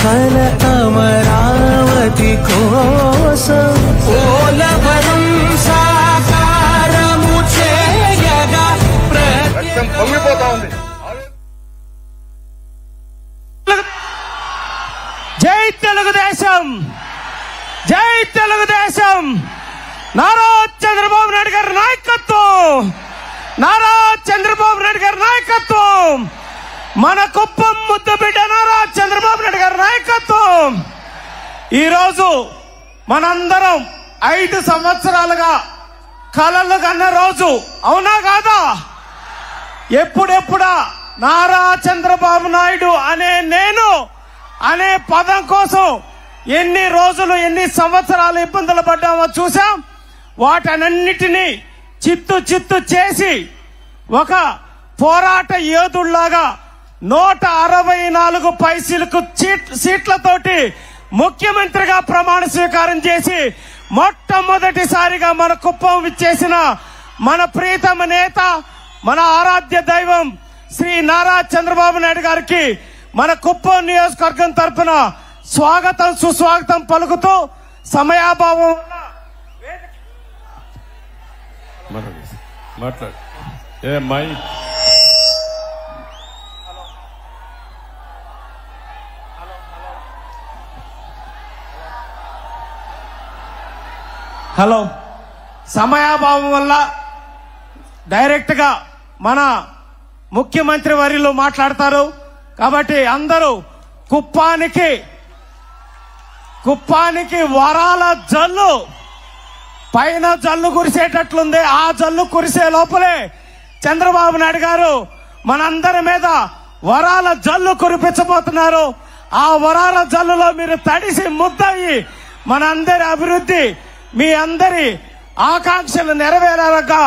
కల అమరావతి కోసం పోలవరం సాకారము చేయగా పొంగిపోతా ఉంది. జై తెలుగుదేశం, జై తెలుగుదేశం. నారా చంద్రబాబు నాయుడు గారి నాయకత్వం, నారా చంద్రబాబు నాయుడు గారి నాయకత్వం, మన కుప్పం ముద్దుబిడ్డ నారా చంద్రబాబు నాయుడు గారి నాయకత్వం. ఈరోజు మనందరం 5 సంవత్సరాలుగా కలలు కన్న రోజు, అవునా కాదా? ఎప్పుడెప్పుడా నారా చంద్రబాబు నాయుడు అనే నేను అనే పదం కోసం ఎన్ని రోజులు ఎన్ని సంవత్సరాలు ఇబ్బందులు పడ్డామో చూసాం. వాటన్నిటినీ చిత్తు చేసి ఒక పోరాట యోధుల్లాగా 164 పైసలకు సీట్లతోటి ముఖ్యమంత్రిగా ప్రమాణ స్వీకారం చేసి మొట్టమొదటిసారిగా మన కుప్పం విచ్చేసిన మన ప్రియతమ నేత, మన ఆరాధ్య దైవం శ్రీ నారా చంద్రబాబు నాయుడు గారికి మన కుప్పం నియోజకవర్గం తరఫున స్వాగతం సుస్వాగతం పలుకుతూ సమయాభావం సమయాభావం వల్ల డైరెక్ట్ గా మన ముఖ్యమంత్రి వర్యులు మాట్లాడతారు. కాబట్టి అందరూ కుప్పానికి వరాల జల్లు, పైన జల్లు కురిసేటట్లుంది. ఆ జల్లు కురిసే లోపలే చంద్రబాబు నాయుడు గారు మనందరి మీద వరాల జల్లు కురిపించబోతున్నారు. ఆ వరాల జల్లులో మీరు తడిసి ముద్దయి మనందరి అభివృద్ధి, మీ అందరి ఆకాంక్షలు నెరవేరేలాగా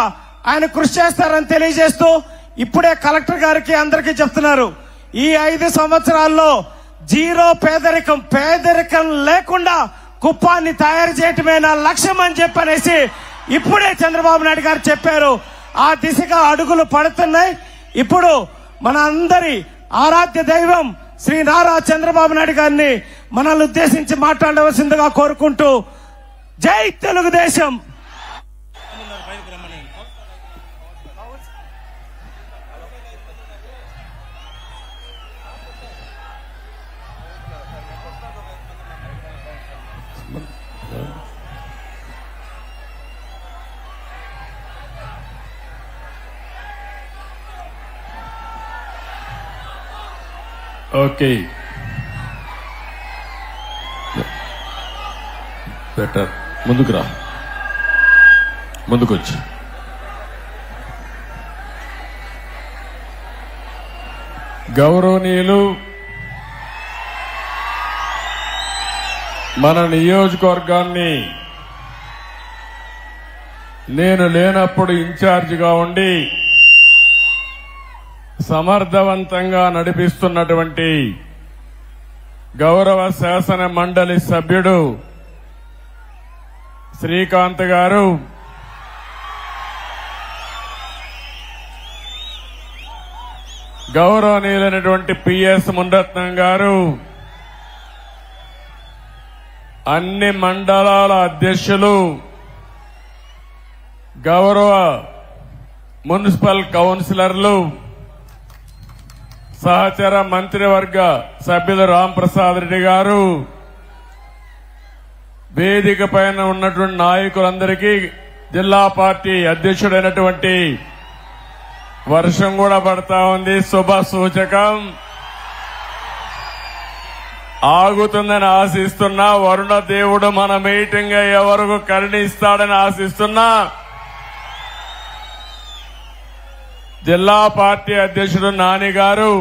ఆయన కృషి చేస్తారని తెలియజేస్తూ ఇప్పుడే కలెక్టర్ గారికి అందరికీ చెప్తున్నారు, ఈ 5 సంవత్సరాల్లో జీరో పేదరికం లేకుండా కుప్పాన్ని తయారు చేయటమే నా లక్ష్యం అని చెప్పనేసి ఇప్పుడే చంద్రబాబు నాయుడు గారు చెప్పారు. ఆ దిశగా అడుగులు పడుతున్నాయి. ఇప్పుడు మన అందరి ఆరాధ్య దైవం శ్రీ నారా చంద్రబాబు నాయుడు గారిని మనల్ని ఉద్దేశించి మాట్లాడవలసిందిగా కోరుకుంటూ, జై తెలుగుదేశం. ఓకే, బెటర్ ముందుకు రా, ముందుకొచ్చి గౌరవనీయులు మన నియోజకవర్గాన్ని నేను లేనప్పుడు ఇన్ఛార్జిగా ఉండి సమర్థవంతంగా నడిపిస్తున్నటువంటి గౌరవ శాసన మండలి సభ్యుడు శ్రీకాంత్ గారు, గౌరవనీయులైనటువంటి పిఎస్ మునిరత్నం గారు, అన్ని మండలాల అధ్యక్షులు, గౌరవ మున్సిపల్ కౌన్సిలర్లు, సహచర మంత్రివర్గ సభ్యులు రాంప్రసాద్ రెడ్డి గారు, వేదిక పైన ఉన్నటువంటి నాయకులందరికీ, జిల్లా పార్టీ అధ్యక్షుడైనటువంటి, వర్షం కూడా పడతా ఉంది, శుభ సూచకం, ఆగుతుందని ఆశిస్తున్నా, వరుణ దేవుడు మన మీటింగ్ అయ్యే వరకు కరుణిస్తాడని ఆశిస్తున్నా, జిల్లా పార్టీ అధ్యక్షుడు నాని గారు,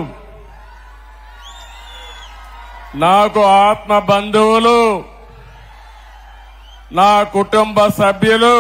నాకు ఆత్మ బంధువులు, నా కుటుంబ సభ్యులు,